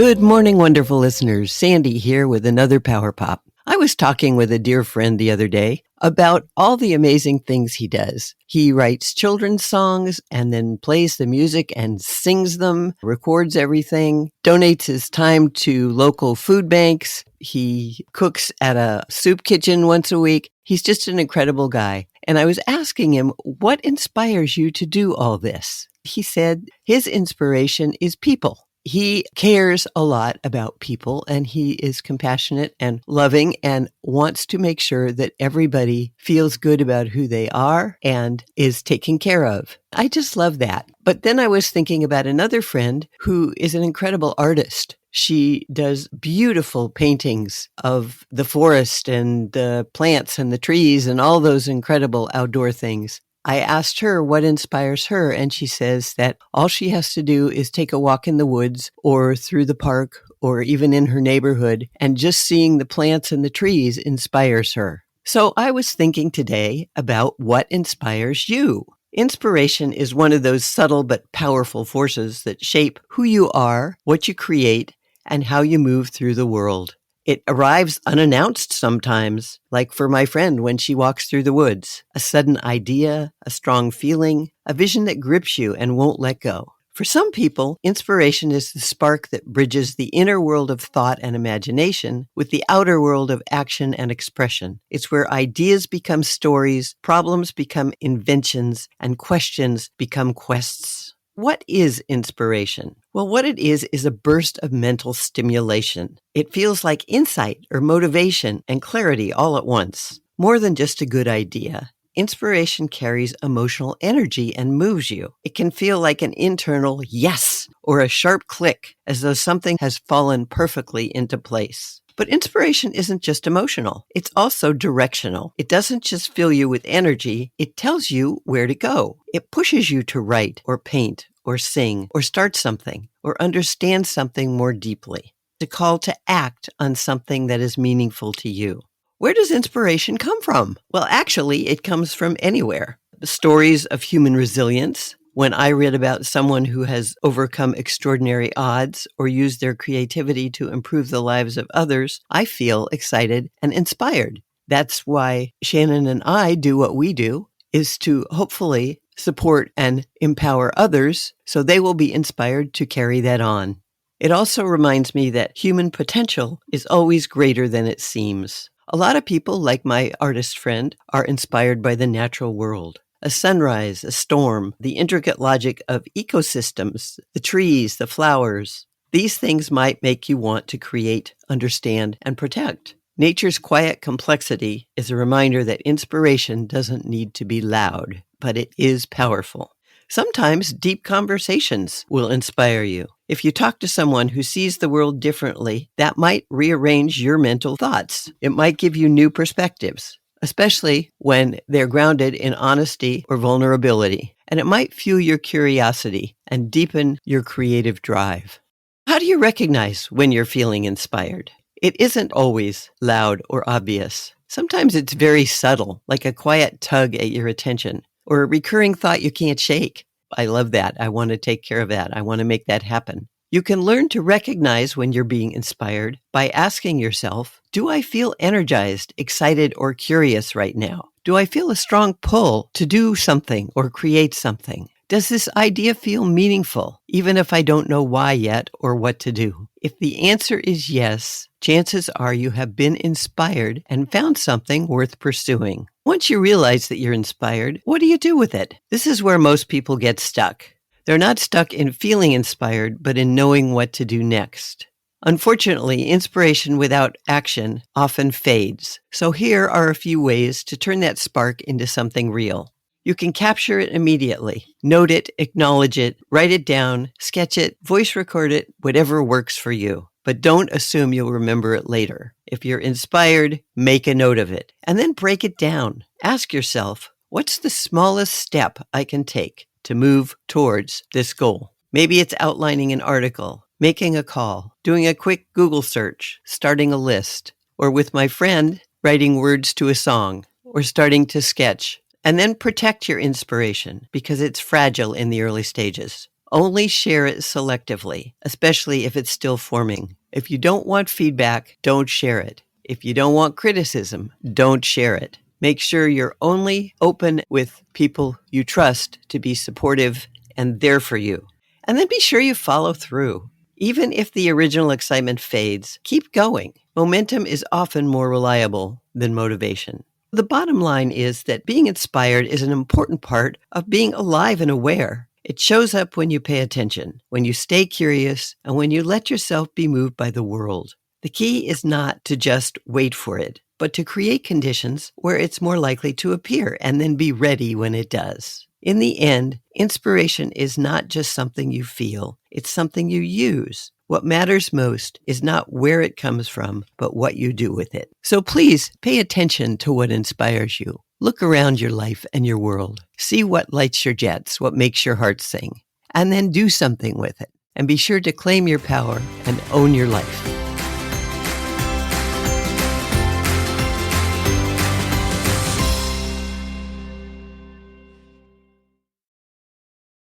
Good morning, wonderful listeners. Sandy here with another Power Pop. I was talking with a dear friend the other day about all the amazing things he does. He writes children's songs and then plays the music and sings them, records everything, donates his time to local food banks. He cooks at a soup kitchen once a week. He's just an incredible guy. And I was asking him, what inspires you to do all this? He said his inspiration is people. He cares a lot about people, and he is compassionate and loving and wants to make sure that everybody feels good about who they are and is taken care of. I just love that. But then I was thinking about another friend who is an incredible artist. She does beautiful paintings of the forest and the plants and the trees and all those incredible outdoor things. I asked her what inspires her, and she says that all she has to do is take a walk in the woods or through the park or even in her neighborhood, and just seeing the plants and the trees inspires her. So I was thinking today about what inspires you. Inspiration is one of those subtle but powerful forces that shape who you are, what you create, and how you move through the world. It arrives unannounced sometimes, like for my friend when she walks through the woods. A sudden idea, a strong feeling, a vision that grips you and won't let go. For some people, inspiration is the spark that bridges the inner world of thought and imagination with the outer world of action and expression. It's where ideas become stories, problems become inventions, and questions become quests. What is inspiration? Well, what it is a burst of mental stimulation. It feels like insight or motivation and clarity all at once. More than just a good idea. Inspiration carries emotional energy and moves you. It can feel like an internal yes or a sharp click, as though something has fallen perfectly into place. But inspiration isn't just emotional. It's also directional. It doesn't just fill you with energy. It tells you where to go. It pushes you to write or paint or sing or start something or understand something more deeply. It's a call to act on something that is meaningful to you. Where does inspiration come from? Well, actually, it comes from anywhere. The stories of human resilience. When I read about someone who has overcome extraordinary odds or used their creativity to improve the lives of others, I feel excited and inspired. That's why Shannon and I do what we do, is to hopefully support and empower others so they will be inspired to carry that on. It also reminds me that human potential is always greater than it seems. A lot of people, like my artist friend, are inspired by the natural world. A sunrise, a storm, the intricate logic of ecosystems, the trees, the flowers. These things might make you want to create, understand, and protect. Nature's quiet complexity is a reminder that inspiration doesn't need to be loud, but it is powerful. Sometimes deep conversations will inspire you. If you talk to someone who sees the world differently, that might rearrange your mental thoughts. It might give you new perspectives, especially when they're grounded in honesty or vulnerability. And it might fuel your curiosity and deepen your creative drive. How do you recognize when you're feeling inspired? It isn't always loud or obvious. Sometimes it's very subtle, like a quiet tug at your attention, or a recurring thought you can't shake. I love that. I want to take care of that. I want to make that happen. You can learn to recognize when you're being inspired by asking yourself, do I feel energized, excited, or curious right now? Do I feel a strong pull to do something or create something? Does this idea feel meaningful, even if I don't know why yet or what to do? If the answer is yes, chances are you have been inspired and found something worth pursuing. Once you realize that you're inspired, what do you do with it? This is where most people get stuck. They're not stuck in feeling inspired, but in knowing what to do next. Unfortunately, inspiration without action often fades. So here are a few ways to turn that spark into something real. You can capture it immediately. Note it, acknowledge it, write it down, sketch it, voice record it, whatever works for you. But don't assume you'll remember it later. If you're inspired, make a note of it and then break it down. Ask yourself, what's the smallest step I can take to move towards this goal? Maybe it's outlining an article, making a call, doing a quick Google search, starting a list, or with my friend, writing words to a song, or starting to sketch. And then protect your inspiration because it's fragile in the early stages. Only share it selectively, especially if it's still forming. If you don't want feedback, don't share it. If you don't want criticism, don't share it. Make sure you're only open with people you trust to be supportive and there for you. And then be sure you follow through. Even if the original excitement fades, keep going. Momentum is often more reliable than motivation. The bottom line is that being inspired is an important part of being alive and aware. It shows up when you pay attention, when you stay curious, and when you let yourself be moved by the world. The key is not to just wait for it, but to create conditions where it's more likely to appear and then be ready when it does. In the end, inspiration is not just something you feel, it's something you use. What matters most is not where it comes from, but what you do with it. So please pay attention to what inspires you. Look around your life and your world. See what lights your jets, what makes your heart sing, and then do something with it. And be sure to claim your power and own your life.